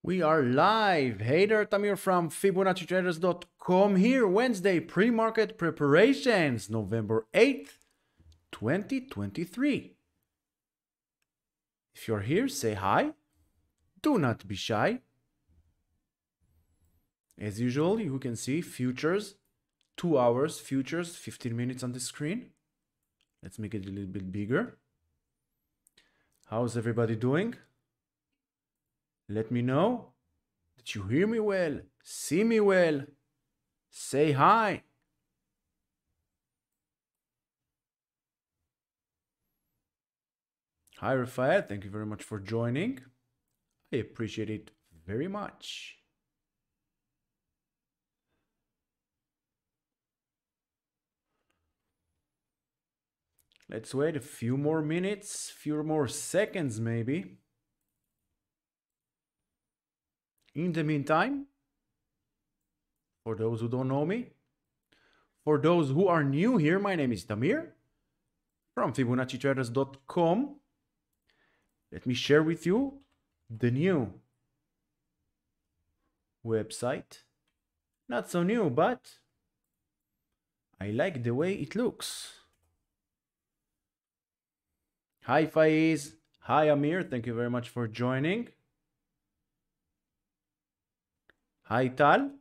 We are live. Hey there, Tamir from Fibonacci-Traders.com here. Wednesday pre-market preparations, November 8th, 2023. If you're here, say hi. Do not be shy. As usual, you can see futures, 2 hours, futures, 15 minutes on the screen. Let's make it a little bit bigger. How's everybody doing? Let me know that you hear me well, see me well, say hi. Hi, Rafael. Thank you very much for joining. I appreciate it very much. Let's wait a few more minutes, few more seconds maybe. In the meantime, for those who don't know me, for those who are new here, my name is Tamir from Fibonacci-Traders.com. Let me share with you the new website. Not so new, but I like the way it looks. Hi, Faiz. Hi, Amir. Thank you very much for joining. Hi, Tal.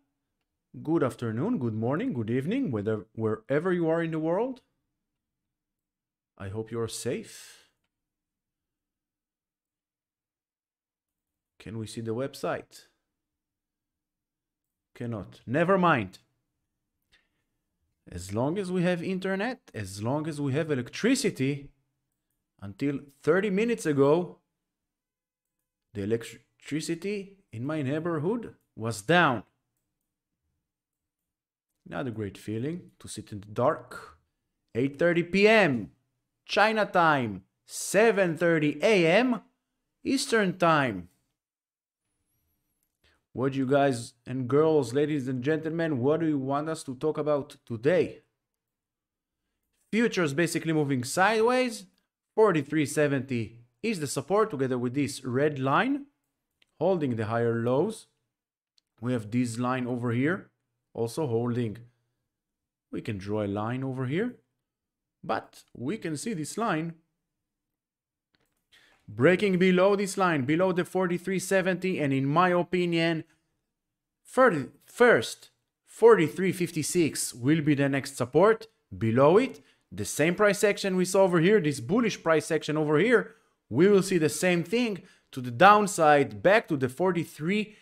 Good afternoon, good morning, good evening, wherever you are in the world. I hope you're safe. Can we see the website? Cannot. Never mind. As long as we have internet, as long as we have electricity, until 30 minutes ago, the electricity in my neighborhood was down. Not a great feeling to sit in the dark. 8:30 p.m. China time, 7:30 a.m. Eastern time. What you guys and girls, ladies and gentlemen, what do you want us to talk about today? Futures basically moving sideways. 43.70 is the support together with this red line holding the higher lows. We have this line over here also holding. We can draw a line over here, but we can see this line breaking below this line, below the 43.70, and in my opinion, first 43.56 will be the next support. Below it, the same price action we saw over here, this bullish price action over here, we will see the same thing to the downside, back to the 43K.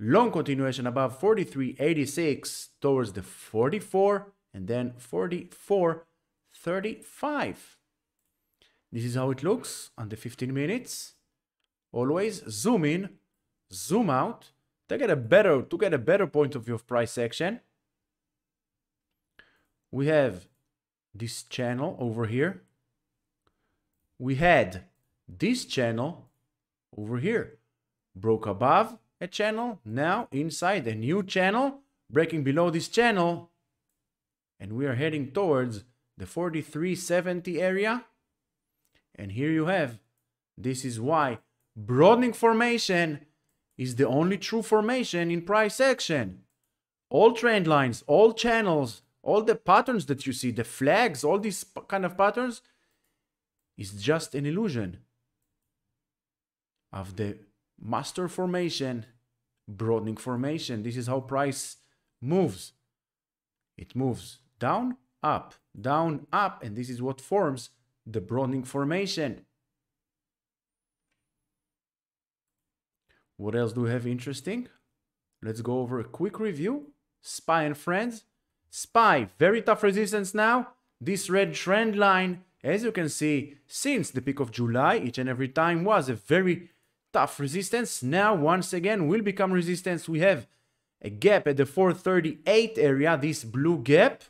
Long continuation above 43.86 towards the 44 and then 44.35. This is how it looks on the 15 minutes. Always zoom in, zoom out to get a better point of view of price action. We have this channel over here. We had this channel over here. Broke above a channel, now inside a new channel, breaking below this channel. And we are heading towards the 43.70 area. And here you have, this is why broadening formation is the only true formation in price action. All trend lines, all channels, all the patterns that you see, the flags, all these kind of patterns is just an illusion of the master formation, broadening formation. This is how price moves. It moves down, up, and this is what forms the broadening formation. What else do we have interesting? Let's go over a quick review. SPY and friends. SPY, very tough resistance now. This red trend line, as you can see, since the peak of July, each and every time was a very tough resistance. Now, once again, will become resistance. We have a gap at the 438 area, this blue gap.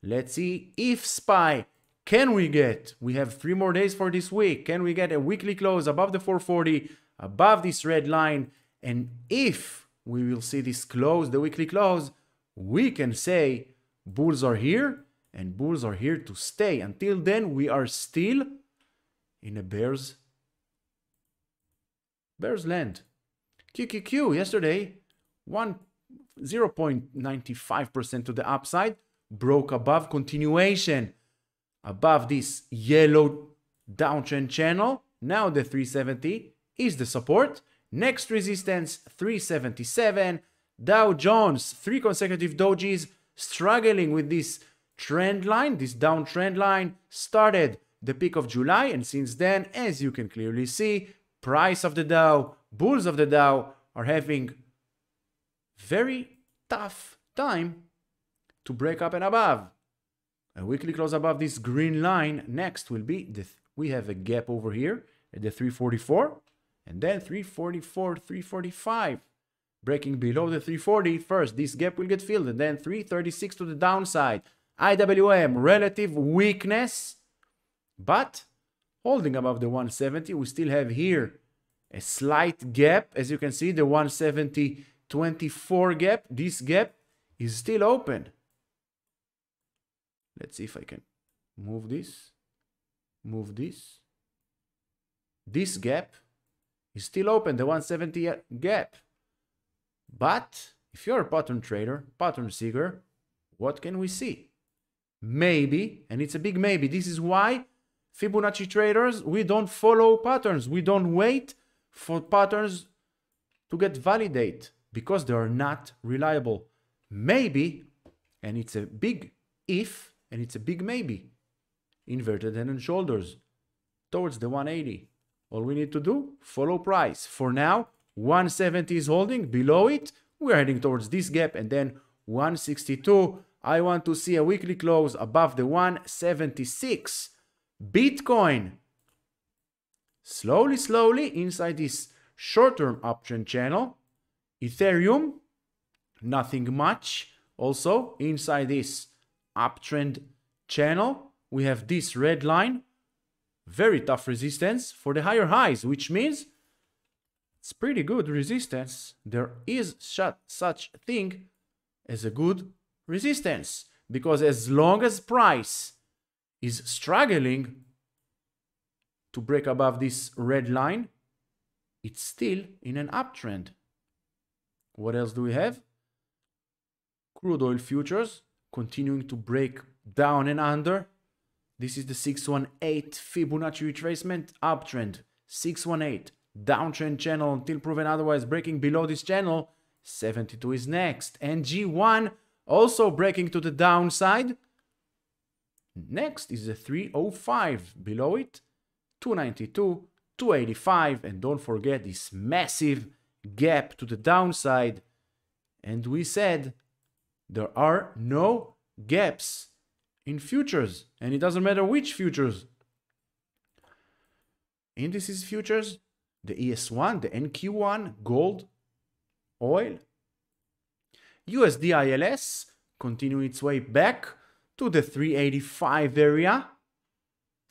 Let's see if SPY, we have 3 more days for this week. Can we get a weekly close above the 440, above this red line? And if we will see this close, the weekly close, we can say bulls are here and bulls are here to stay. Until then, we are still in a bear's Bears land. QQQ yesterday, 0.95% to the upside, broke above continuation, above this yellow downtrend channel. Now the 370 is the support. Next resistance, 377. Dow Jones, 3 consecutive dojis, struggling with this trend line, this downtrend line, started the peak of July, and since then, as you can clearly see, price of the Dow, bulls of the Dow are having very tough time to break up and above. A weekly close above this green line. Next will be we have a gap over here at the 344, and then 344, 345. Breaking below the 340 first, this gap will get filled, and then 336 to the downside. IWM, relative weakness, but holding above the 170. We still have here a slight gap. As you can see, the 170.24 gap. This gap is still open. Let's see if I can move this. Move this. This gap is still open, the 170 gap. But if you're a pattern trader, pattern seeker, what can we see? Maybe, and it's a big maybe. This is why Fibonacci traders, we don't follow patterns. We don't wait for patterns to get validated because they are not reliable. Maybe, and it's a big if, and it's a big maybe. Inverted head and shoulders towards the 180. All we need to do, follow price. For now, 170 is holding. Below it, we're heading towards this gap, and then 162. I want to see a weekly close above the 176. Bitcoin, slowly inside this short-term uptrend channel. Ethereum, nothing much. Also, inside this uptrend channel, we have this red line. Very tough resistance for the higher highs, which means it's pretty good resistance. There is such a thing as a good resistance, because as long as price is struggling to break above this red line, it's still in an uptrend. What else do we have? Crude oil futures continuing to break down and under. This is the 618 Fibonacci retracement uptrend. 618 downtrend channel until proven otherwise, breaking below this channel. 72 is next. And G1 also breaking to the downside. Next is the 305. Below it, 292, 285. And don't forget this massive gap to the downside. And we said there are no gaps in futures, and it doesn't matter which futures. Indices futures, the ES1, the NQ1, gold, oil. USD ILS continuing its way back to the 385 area,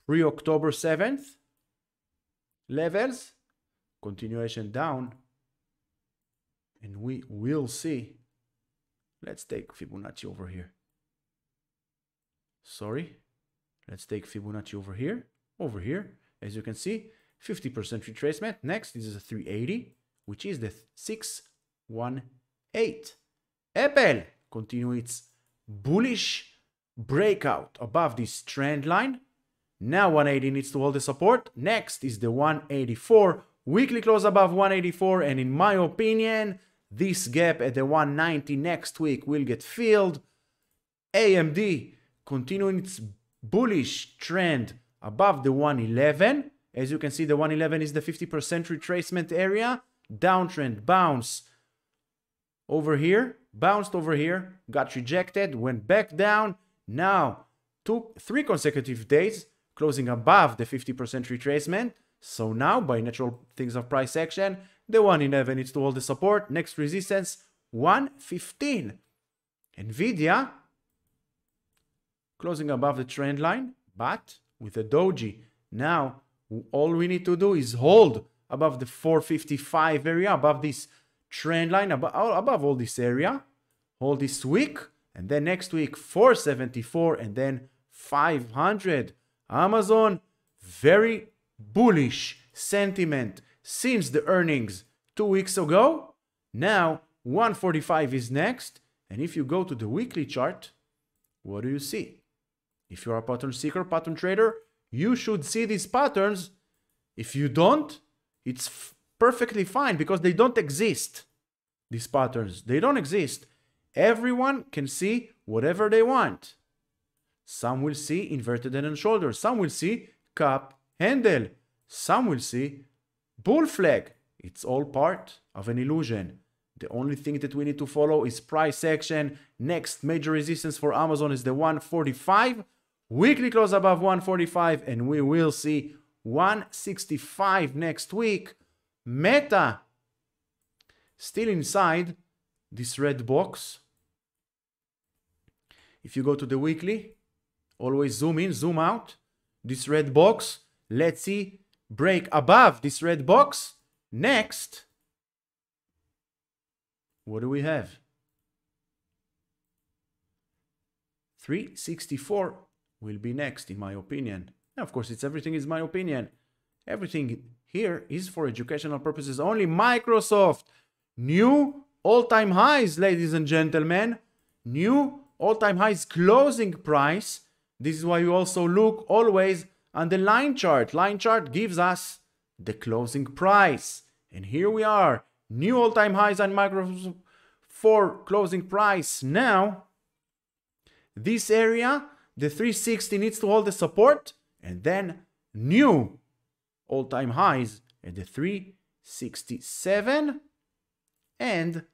pre-October 7th levels, continuation down, and we will see. Let's take Fibonacci over here. Sorry, let's take Fibonacci over here. Over here, as you can see, 50% retracement. Next, this is a 380, which is the 618. Apple continue its bullish breakout above this trend line. Now 180 needs to hold the support. Next is the 184. Weekly close above 184, and in my opinion, this gap at the 190 next week will get filled. AMD continuing its bullish trend above the 111. As you can see, the 111 is the 50% retracement area. Downtrend bounce over here, bounced over here, got rejected, went back down. Now, 3 consecutive days closing above the 50% retracement. So now, by natural things of price action, the 111 needs to hold the support. Next resistance, 115. Nvidia closing above the trend line, but with a doji. Now, all we need to do is hold above the 455 area, above this trend line, above all this area. Hold this week, and then next week, 474, and then 500. Amazon, very bullish sentiment since the earnings 2 weeks ago. Now 145 is next. And if you go to the weekly chart, what do you see? If you're a pattern seeker, pattern trader, you should see these patterns. If you don't, it's perfectly fine because they don't exist. These patterns, they don't exist. Everyone can see whatever they want. Some will see inverted head and shoulders. Some will see cup handle. Some will see bull flag. It's all part of an illusion. The only thing that we need to follow is price action. Next major resistance for Amazon is the 145. Weekly close above 145, and we will see 165 next week. Meta still inside this red box. If you go to the weekly, always zoom in, zoom out. This red box, let's see, break above this red box. Next, what do we have? 364 will be next, in my opinion. Now, of course, everything is my opinion. Everything here is for educational purposes only. Microsoft, new all-time highs, ladies and gentlemen. New all-time highs closing price. This is why you also look always on the line chart. Line chart gives us the closing price. And here we are. New all-time highs on Microsoft for closing price. Now, this area, the 360 needs to hold the support, and then new all-time highs at the 367. And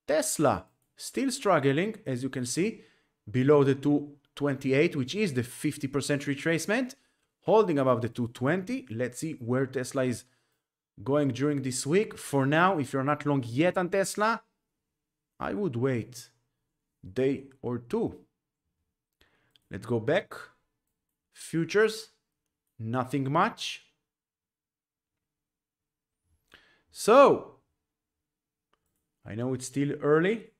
Tesla still struggling, as you can see, below the 228, which is the 50% retracement, holding above the 220. Let's see where Tesla is going during this week. For now, if you're not long yet on Tesla, I would wait a day or two. Let's go back. Futures, nothing much. So, I know it's still early.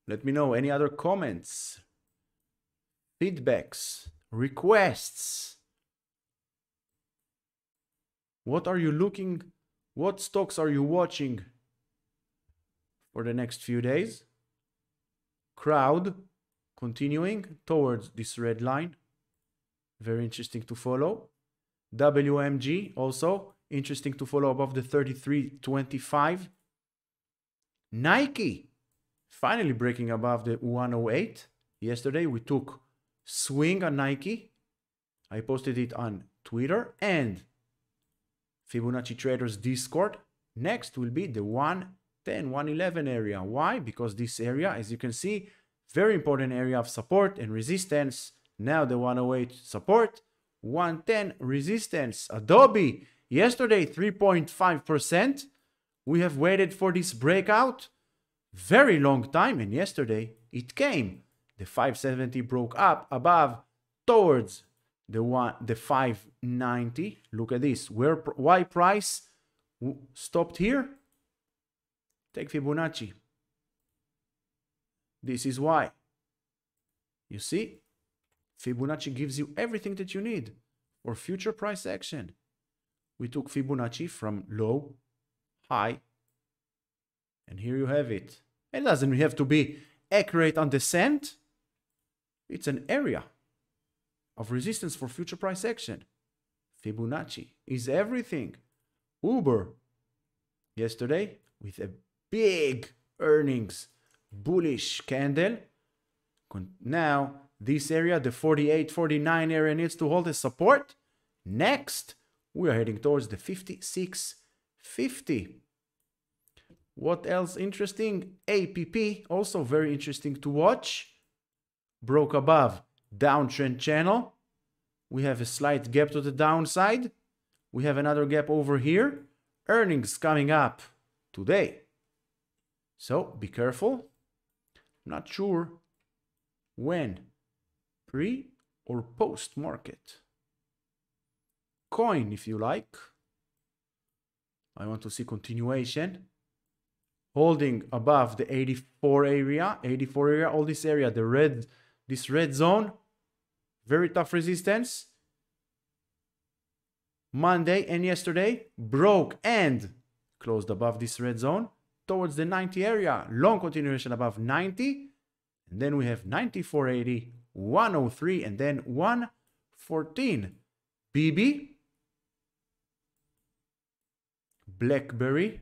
Let me know any other comments, feedbacks, requests. What are you looking? What stocks are you watching for the next few days? Crowd continuing towards this red line. Very interesting to follow. WMG also interesting to follow above the 33.25. Nike finally breaking above the 108. Yesterday we took swing on Nike. I posted it on Twitter and Fibonacci-Traders Discord. Next will be the 110, 111 area. Why? Because this area, as you can see, very important area of support and resistance. Now the 108 support, 110 resistance. Adobe, yesterday 3.5%. We have waited for this breakout very long time, and yesterday it came. The 570 broke up above towards the 590. Look at this. Why price stopped here? Take Fibonacci. This is why. You see, Fibonacci gives you everything that you need for future price action. We took Fibonacci from low, high, and here you have it. It doesn't have to be accurate on the cent. It's an area of resistance for future price action. Fibonacci is everything. Uber, yesterday, with a big earnings bullish candle. Now, this area, the 48, 49 area needs to hold a support. Next, we are heading towards the 56.50. What else interesting? APP, also very interesting to watch. Broke above downtrend channel. We have a slight gap to the downside. We have another gap over here. Earnings coming up today. So be careful. Not sure when. Pre or post market. Coin, if you like. I want to see continuation. Holding above the 84 area. 84 area, all this area, this red zone. Very tough resistance. Monday and yesterday broke and closed above this red zone towards the 90 area. Long continuation above 90. And then we have 94.80, 103, and then 114. BB, BlackBerry,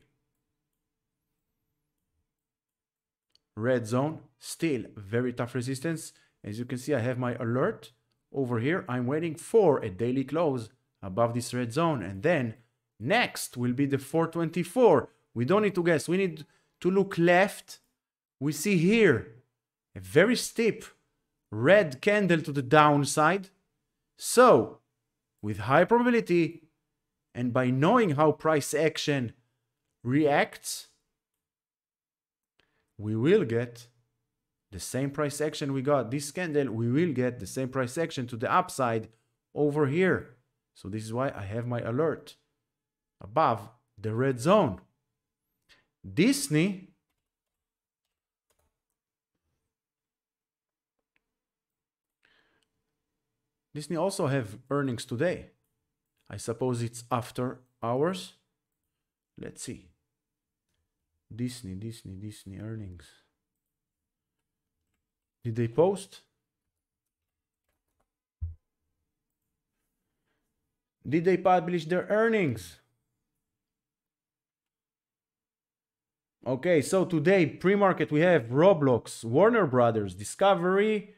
red zone, still very tough resistance. As you can see, I have my alert over here. I'm waiting for a daily close above this red zone. And then next will be the 424. We don't need to guess. We need to look left. We see here a very steep red candle to the downside. So, with high probability, and by knowing how price action reacts, we will get the same price action we got this candle. We will get the same price action to the upside over here. So this is why I have my alert above the red zone. Disney also have earnings today. I suppose it's after hours. Let's see. Disney earnings. Did they post? Did they publish their earnings? Okay, so today, pre-market, we have Roblox, Warner Brothers, Discovery,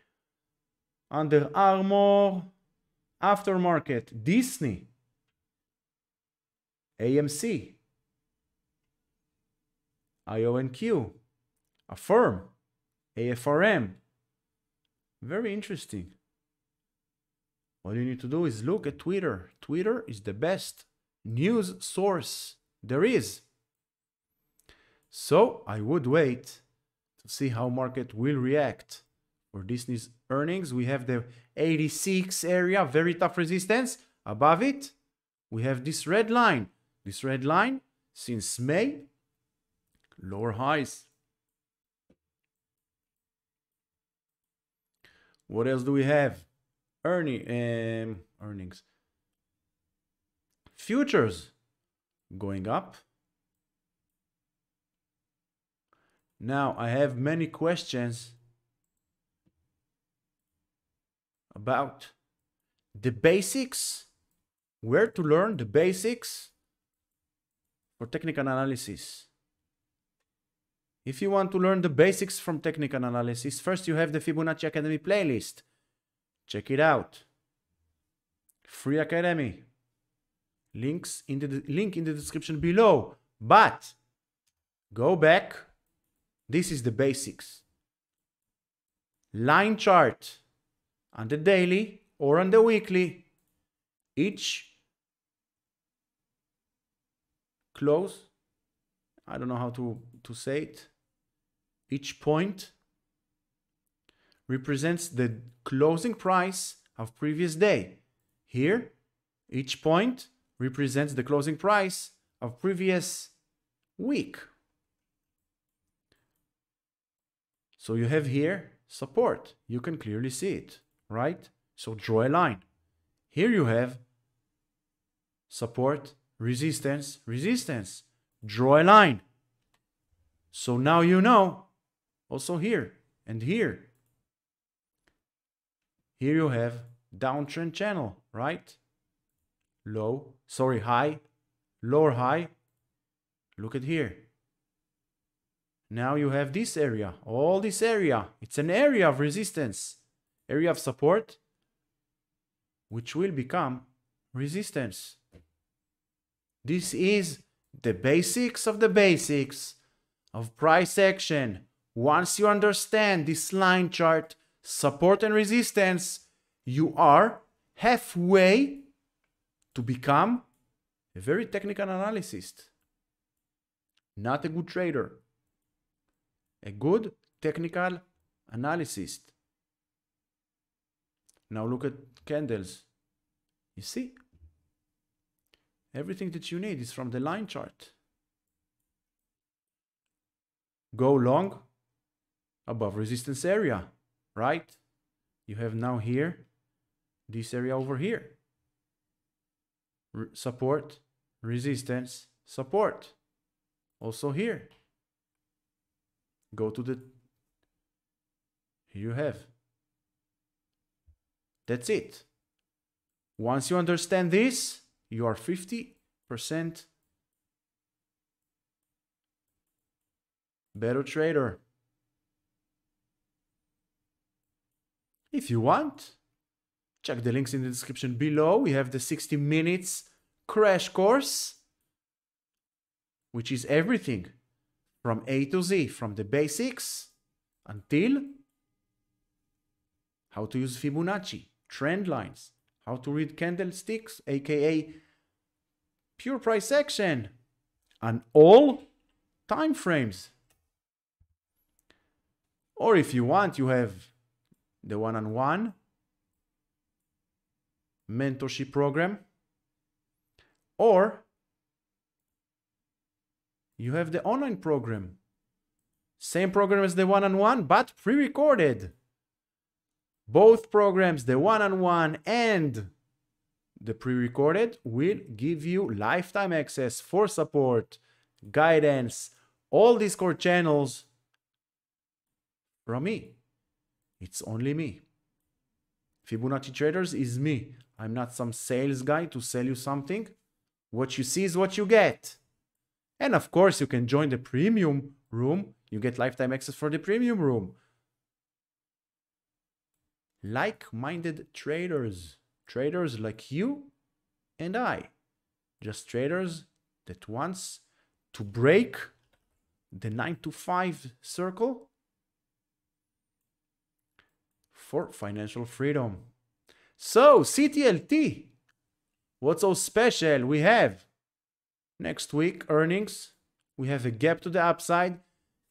Under Armour, aftermarket, Disney, AMC, IONQ, Affirm, AFRM. Very interesting. All you need to do is look at Twitter. Twitter is the best news source there is. So I would wait to see how market will react. For Disney's earnings, we have the 86 area, very tough resistance. Above it, we have this red line. This red line, since May, lower highs. What else do we have? Earnings. Futures going up. Now, I have many questions about the basics, where to learn the basics for technical analysis. If you want to learn the basics from technical analysis, first you have the Fibonacci Academy playlist. Check it out. Free Academy. Link in the description below. But go back. This is the basics. Line chart on the daily or on the weekly. Each close, I don't know how to say it. Each point represents the closing price of previous day. Here, each point represents the closing price of previous week. So you have here support. You can clearly see it, right? So draw a line. Here you have support, resistance, resistance. Draw a line. So now you know. Also here and here. Here you have downtrend channel, right? High, lower high. Look at here. Now you have this area, all this area. It's an area of resistance, area of support, which will become resistance. This is the basics of the basics of price action. Once you understand this line chart, support and resistance, you are halfway to become a very technical analyst. Not a good trader. A good technical analyst. Now look at candles. You see? Everything that you need is from the line chart. Go long above resistance area, right? You have now here, this area over here. support, resistance, support. Also here. Go to the... Here you have. That's it. Once you understand this, you are 50% better trader. If you want, check the links in the description below. We have the 60 minutes crash course, which is everything from A to Z, from the basics until how to use Fibonacci, trend lines, how to read candlesticks, aka pure price action, and all time frames. Or if you want, you have the one-on-one mentorship program, or you have the online program. Same program as the one-on-one, but pre-recorded. Both programs, the one-on-one and the pre-recorded, will give you lifetime access for support, guidance, all Discord channels from me. It's only me. Fibonacci-Traders is me. I'm not some sales guy to sell you something. What you see is what you get. And of course, you can join the premium room. You get lifetime access for the premium room. Like-minded traders. Traders like you and I. Just traders that wants to break the 9 to 5 circle for financial freedom. So, CTLT. What's so special? We have next week earnings. We have a gap to the upside.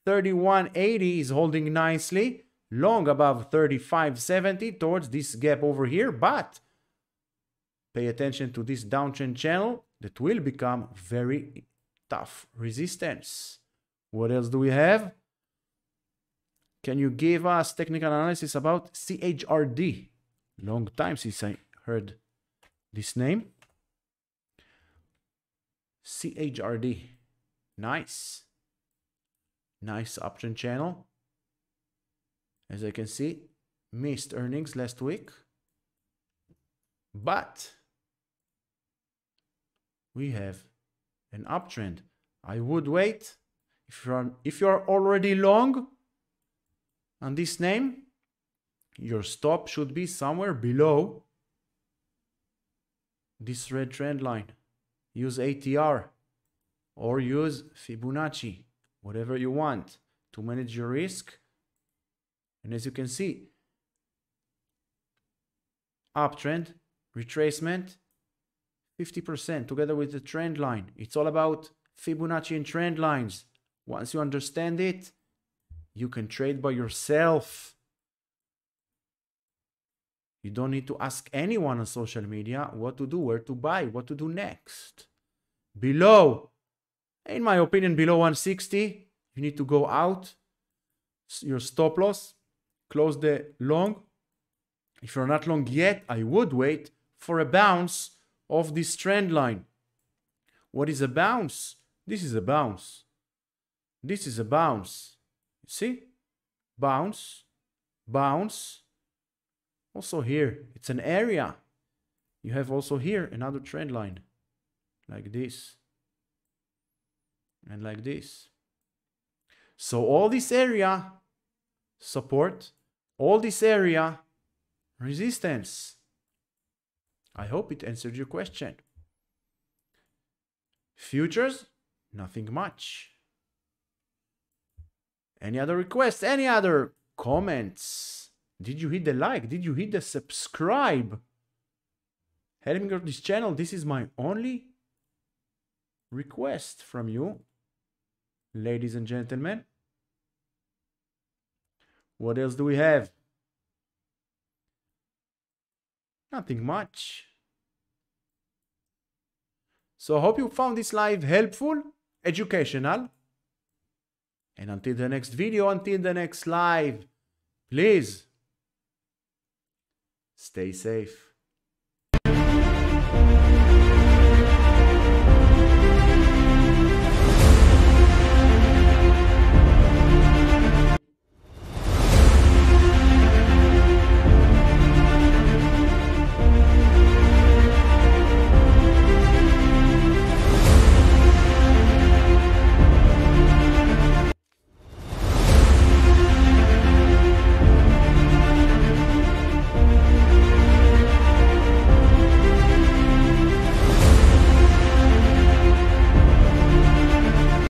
31.80 is holding nicely. Long above 35.70 towards this gap over here. But pay attention to this downtrend channel that will become very tough resistance. What else do we have? Can you give us technical analysis about CHRD? Long time since I heard this name. CHRD. Nice. Nice uptrend channel. As I can see, missed earnings last week. But we have an uptrend. I would wait. If you are already long on this name, your stop should be somewhere below this red trend line. Use ATR or use Fibonacci, whatever you want to manage your risk. And as you can see, uptrend, retracement, 50% together with the trend line. It's all about Fibonacci and trend lines. Once you understand it, you can trade by yourself. You don't need to ask anyone on social media what to do, where to buy, what to do next. Below, in my opinion, below 160, you need to go out. Your stop loss, close the long. If you're not long yet, I would wait for a bounce of this trend line. What is a bounce? This is a bounce. This is a bounce. You see? Bounce, bounce. Also here, it's an area. You have also here another trend line. Like this. And like this. So all this area, support. All this area, resistance. I hope it answered your question. Futures, nothing much. Any other requests? Any other comments? Did you hit the like? Did you hit the subscribe? Help me grow this channel. This is my only request from you, ladies and gentlemen. What else do we have? Nothing much. So I hope you found this live helpful, educational. And until the next video, until the next live, please stay safe.